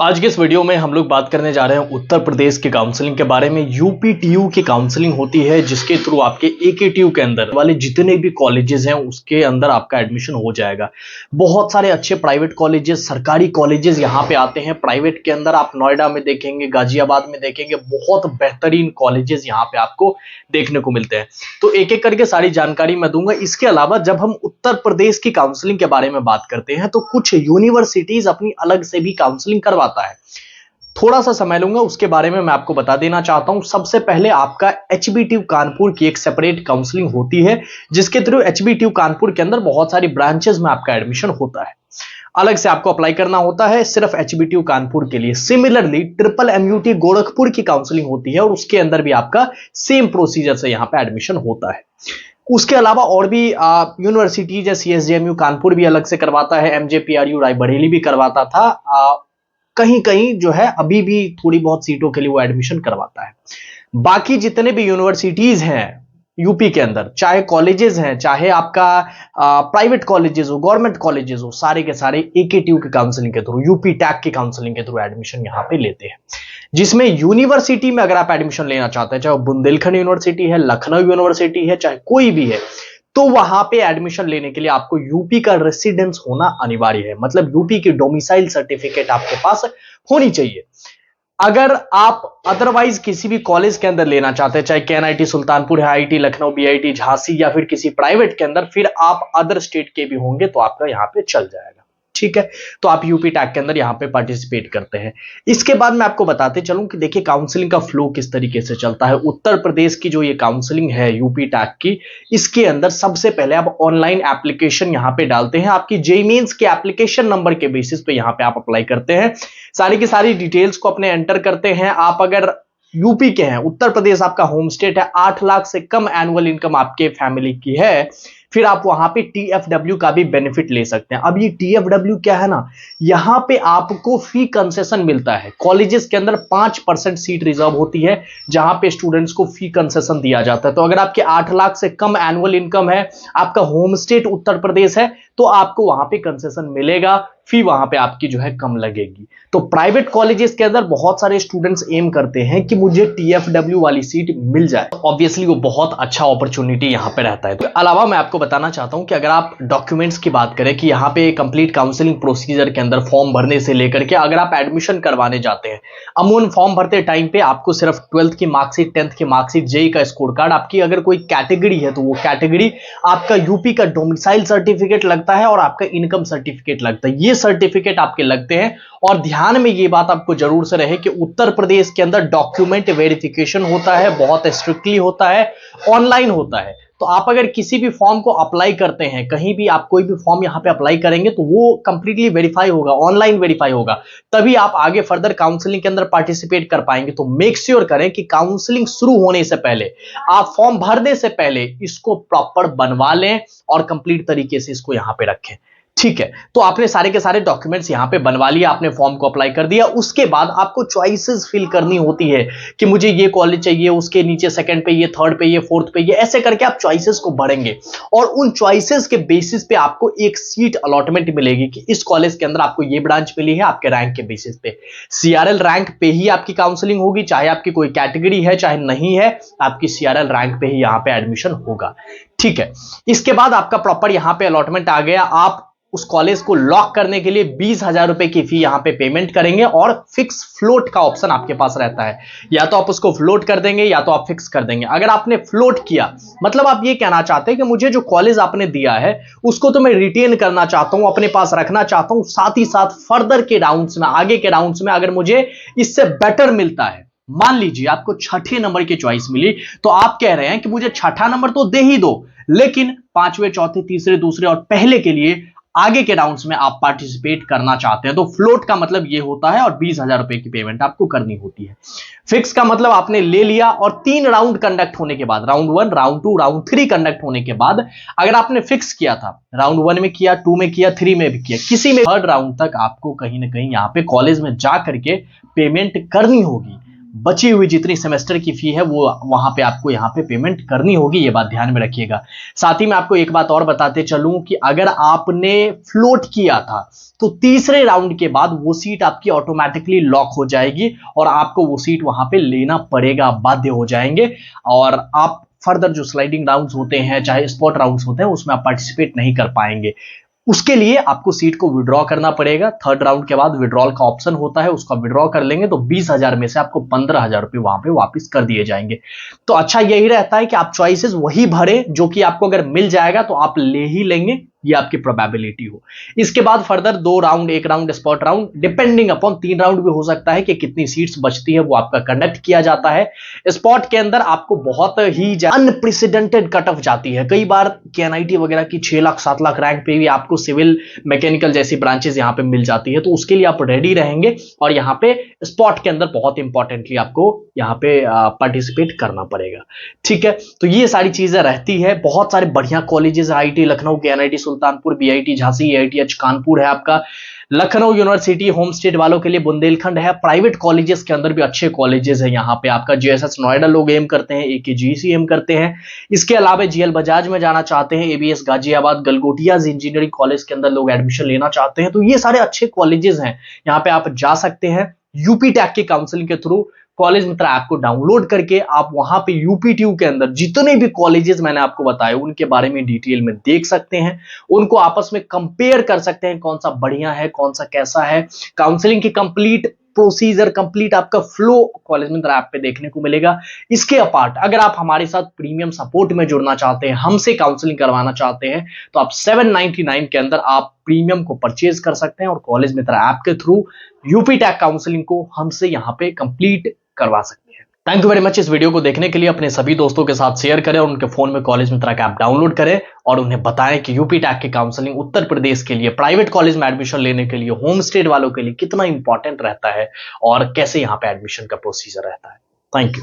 आज के इस वीडियो में हम लोग बात करने जा रहे हैं उत्तर प्रदेश के काउंसलिंग के बारे में। यूपीटीयू की काउंसलिंग होती है जिसके थ्रू आपके एकेटीयू के अंदर वाले जितने भी कॉलेजेस हैं उसके अंदर आपका एडमिशन हो जाएगा। बहुत सारे अच्छे प्राइवेट कॉलेजेस, सरकारी कॉलेजेस यहाँ पे आते हैं। प्राइवेट के अंदर आप नोएडा में देखेंगे, गाजियाबाद में देखेंगे, बहुत बेहतरीन कॉलेजेस यहाँ पे आपको देखने को मिलते हैं। तो एक एक करके सारी जानकारी मैं दूंगा। इसके अलावा जब हम उत्तर प्रदेश की काउंसलिंग के बारे में बात करते हैं तो कुछ यूनिवर्सिटीज अपनी अलग से भी काउंसलिंग करवाता है। थोड़ा सा समय लूंगा, उसके बारे में मैं आपको बता देना चाहता हूं। सबसे पहले आपका एचबीटीयू कानपुर की एक सेपरेट काउंसलिंग होती है जिसके थ्रू एचबीटीयू कानपुर के अंदर बहुत सारी ब्रांचेस में आपका एडमिशन होता है। अलग से आपको अप्लाई करना होता है सिर्फ एचबीटीयू कानपुर के लिए। सिमिलरली ट्रिपल एमयूटी गोरखपुर की काउंसलिंग होती है और उसके अंदर भी आपका सेम प्रोसीजर से यहां पे एडमिशन होता है। उसके अलावा और भी यूनिवर्सिटी जैसे सीएसजेएमयू कानपुर भी अलग से करवाता है, एमजेपीआरयू रायबरेली भी करवाता था, कहीं कहीं जो है अभी भी थोड़ी बहुत सीटों के लिए वो एडमिशन करवाता है। बाकी जितने भी यूनिवर्सिटीज हैं यूपी के अंदर, चाहे कॉलेजेस हैं, चाहे आपका प्राइवेट कॉलेजेस हो, गवर्नमेंट कॉलेजेस हो, सारे के सारे एकेटीयू के काउंसलिंग के थ्रू, यूपी टैक की काउंसलिंग के थ्रू एडमिशन यहां पे लेते हैं। जिसमें यूनिवर्सिटी में अगर आप एडमिशन लेना चाहते हैं, चाहे बुंदेलखंड यूनिवर्सिटी है, लखनऊ यूनिवर्सिटी है, चाहे कोई भी है, तो वहां पे एडमिशन लेने के लिए आपको यूपी का रेसिडेंस होना अनिवार्य है। मतलब यूपी की डोमिसाइल सर्टिफिकेट आपके पास होनी चाहिए। अगर आप अदरवाइज किसी भी कॉलेज के अंदर लेना चाहते हैं, चाहे केएनआईटी सुल्तानपुर है, आईआईटी लखनऊ, बीआईटी झांसी या फिर किसी प्राइवेट के अंदर, फिर आप अदर स्टेट के भी होंगे तो आपका यहां पे चल जाएगा। ठीक है, तो आप यूपी टैग के अंदर यहां पे पार्टिसिपेट करते हैं। इसके बाद मैं आपको बताते चलूं कि देखिए काउंसलिंग का फ्लो किस तरीके से चलता है। उत्तर प्रदेश की जो ये काउंसलिंग है यूपी टैग की, इसके अंदर सबसे पहले आप ऑनलाइन एप्लीकेशन यहां पे डालते हैं। आपकी जेईई मेंस के एप्लीकेशन नंबर के बेसिस पे यहां पे आप अप्लाई करते हैं। सारी की सारी डिटेल्स को अपने एंटर करते हैं। आप अगर यूपी के हैं, उत्तर प्रदेश आपका होम स्टेट है, 8 लाख से कम एनुअल इनकम आपके फैमिली की है, फिर आप वहां पे टीएफडब्ल्यू का भी बेनिफिट ले सकते हैं। अब ये टीएफडब्ल्यू क्या है ना, यहां पे आपको फी कंसेशन मिलता है। कॉलेजेस के अंदर 5% सीट रिजर्व होती है जहां पे स्टूडेंट्स को फी कंसेशन दिया जाता है। तो अगर आपके 8 लाख से कम एनुअल इनकम है, आपका होम स्टेट उत्तर प्रदेश है, तो आपको वहां पे कंसेशन मिलेगा, फी वहां पे आपकी जो है कम लगेगी। तो प्राइवेट कॉलेजेस के अंदर बहुत सारे स्टूडेंट्स एम करते हैं कि मुझे टीएफडब्ल्यू वाली सीट मिल जाए। ऑब्वियसली वो बहुत अच्छा अपॉर्चुनिटी यहां पे रहता है। तो अलावा मैं आपको बताना चाहता हूं कि अगर आप डॉक्यूमेंट्स की बात करें कि यहां पे कंप्लीट काउंसलिंग प्रोसीजर के अंदर फॉर्म भरने से लेकर के अगर आप एडमिशन करवाने जाते हैं, अमून फॉर्म भरते टाइम पे आपको सिर्फ 12th की मार्कशीट, 10th की मार्कशीट, जेईई का स्कोर कार्ड, आपकी अगर कोई कैटेगरी है तो वो कैटेगरी, आपका यूपी का डोमिसाइल सर्टिफिकेट लगता है और आपका इनकम सर्टिफिकेट लगता है। ये सर्टिफिकेट आपके लगते हैं। और ध्यान में ये बात आपको जरूर से रहे कि उत्तर प्रदेश के अंदर डॉक्यूमेंट वेरिफिकेशन होता है, बहुत स्ट्रिक्टली होता है, ऑनलाइन होता है। तो आप अगर किसी भी फॉर्म को अप्लाई करते हैं, कहीं भी आप कोई भी फॉर्म यहां पे अप्लाई करेंगे तो वो कंप्लीटली वेरीफाई होगा, ऑनलाइन वेरीफाई होगा, तभी आप आगे फर्दर काउंसलिंग के अंदर पार्टिसिपेट कर पाएंगे। तो मेक श्योर करें कि काउंसलिंग शुरू होने से पहले, आप फॉर्म भरने से पहले इसको प्रॉपर बनवा लें और कंप्लीट तरीके से इसको यहां पे रखें। ठीक है, तो आपने सारे के सारे डॉक्यूमेंट्स यहां पे बनवा लिया, आपने फॉर्म को अप्लाई कर दिया। उसके बाद आपको चॉइसेस फिल करनी होती है कि मुझे ये कॉलेज चाहिए, उसके नीचे सेकंड पे ये, थर्ड पे ये, फोर्थ पे ये, ऐसे करके आप चॉइसेस को भरेंगे और उन चॉइसेस के बेसिस पे आपको एक सीट अलॉटमेंट मिलेगी कि इस कॉलेज के अंदर आपको ये ब्रांच मिली है आपके रैंक के बेसिस पे। सीआरएल रैंक पे ही आपकी काउंसलिंग होगी, चाहे आपकी कोई कैटेगरी है चाहे नहीं है, आपकी सीआरएल रैंक पे ही यहां पे एडमिशन होगा। ठीक है, इसके बाद आपका प्रॉपर यहां पे अलॉटमेंट आ गया। आप उस कॉलेज को लॉक करने के लिए 20,000 रुपए की फी यहां पे पेमेंट करेंगे और फिक्स फ्लोट का ऑप्शन आपके पास रहता है। या तो आप उसको फ्लोट कर देंगे या तो आप फिक्स कर देंगे। अगर आपने फ्लोट किया, मतलब आप ये कहना चाहते हैं कि मुझे जो कॉलेज आपने दिया है उसको तो मैं रिटेन करना चाहता हूं, अपने पास रखना चाहता हूं, साथ ही साथ फर्दर के राउंड्स में, आगे के राउंड्स में अगर मुझे इससे बेटर मिलता है, मान लीजिए आपको छठे नंबर की चॉइस मिली, तो आप कह रहे हैं कि मुझे छठा नंबर तो दे ही दो, लेकिन पांचवें, चौथे, तीसरे, दूसरे और पहले के लिए आगे के राउंड्स में आप पार्टिसिपेट करना चाहते हैं। तो फ्लोट का मतलब यह होता है और 20,000 रुपए की पेमेंट आपको करनी होती है। फिक्स का मतलब आपने ले लिया और 3 राउंड कंडक्ट होने के बाद, राउंड 1, राउंड 2, राउंड 3 कंडक्ट होने के बाद, अगर आपने फिक्स किया था, राउंड 1 में किया, 2 में किया, 3 में भी किया, किसी में थर्ड राउंड तक आपको कहीं ना कहीं यहां पे कॉलेज में जा करके पेमेंट करनी होगी। बची हुई जितनी सेमेस्टर की फी है वो वहां पे आपको यहाँ पे पेमेंट करनी होगी, ये बात ध्यान में रखिएगा। साथ ही मैं आपको एक बात और बताते चलूं कि अगर आपने फ्लोट किया था तो तीसरे राउंड के बाद वो सीट आपकी ऑटोमेटिकली लॉक हो जाएगी और आपको वो सीट वहां पे लेना पड़ेगा, आप बाध्य हो जाएंगे और आप फर्दर जो स्लाइडिंग राउंड्स होते हैं चाहे स्पॉट राउंड्स होते हैं उसमें आप पार्टिसिपेट नहीं कर पाएंगे। उसके लिए आपको सीट को विड्रॉ करना पड़ेगा। थर्ड राउंड के बाद विड्रॉल का ऑप्शन होता है, उसका विड्रॉ कर लेंगे तो 20,000 में से आपको 15,000 रुपए वहां पे वापस कर दिए जाएंगे। तो अच्छा यही रहता है कि आप चॉइसेस वही भरे जो कि आपको अगर मिल जाएगा तो आप ले ही लेंगे, ये आपकी प्रोबेबिलिटी हो। इसके बाद further 2 round, 1 round spot round, depending upon 3 round भी हो सकता है कि कितनी सीट्स बचती है वो आपका कंडक्ट किया जाता है। स्पॉट के अंदर आपको बहुत ही अनप्रेसिडेंटेड कट ऑफ जाती है। कई बार केएनआईटी वगैरह की 6 लाख 7 लाख रैंक पे भी आपको सिविल मैकेनिकल जैसी ब्रांचेस यहां पे मिल जाती है, तो उसके लिए आप रेडी रहेंगे और यहां पे स्पॉट के अंदर बहुत इंपॉर्टेंटली आपको यहां पे पार्टिसिपेट करना पड़ेगा। ठीक है, तो ये सारी चीजें रहती है। बहुत सारे बढ़िया colleges, IIT Lucknow, KNIT Sultanpur, BIT Jhansi, AITH Kanpur है आपका, लखनऊ यूनिवर्सिटी होम स्टेट वालों के लिए बुंदेलखंड है। प्राइवेट कॉलेजेस के अंदर भी अच्छे कॉलेजेस हैं यहाँ पे आपका। जेएसएस नोएडा लोग एम करते हैं, एकेजीसी एम करते हैं। इसके अलावा जीएल बजाज में जाना चाहते हैं, ABS Ghaziabad, Galgotias engineering college के अंदर लोग एडमिशन लेना चाहते हैं, तो ये सारे अच्छे कॉलेजेस हैं, यहाँ पे आप जा सकते हैं। यूपी टैक की काउंसलिंग के थ्रू कॉलेज मित्र ऐप को डाउनलोड करके आप वहां पे यूपीटीयू के अंदर जितने भी कॉलेजेस मैंने आपको बताए उनके बारे में डिटेल में देख सकते हैं, उनको आपस में कंपेयर कर सकते हैं, कौन सा बढ़िया है, कौन सा कैसा है। काउंसलिंग की कंप्लीट प्रोसीजर, कंप्लीट आपका फ्लो कॉलेज मित्र ऐप पे देखने को मिलेगा। इसके अपार्ट अगर आप हमारे साथ प्रीमियम सपोर्ट में जुड़ना चाहते हैं, हमसे काउंसलिंग करवाना चाहते हैं, तो आप 799 के अंदर आप प्रीमियम को परचेज कर सकते हैं और कॉलेज मित्र ऐप के थ्रू यूपी टैक काउंसलिंग को हमसे यहां पे कंप्लीट करवा सकते हैं। Thank you very much. इस वीडियो को देखने के लिए अपने सभी दोस्तों के साथ शेयर करें और उनके फोन में कॉलेज मित्र का ऐप डाउनलोड करें और उन्हें बताएं कि यूपी टैक की काउंसलिंग उत्तर प्रदेश के लिए प्राइवेट कॉलेज में एडमिशन लेने के लिए होम स्टेट वालों के लिए कितना इंपॉर्टेंट रहता है और कैसे यहां पे एडमिशन का प्रोसीजर रहता है। Thank you.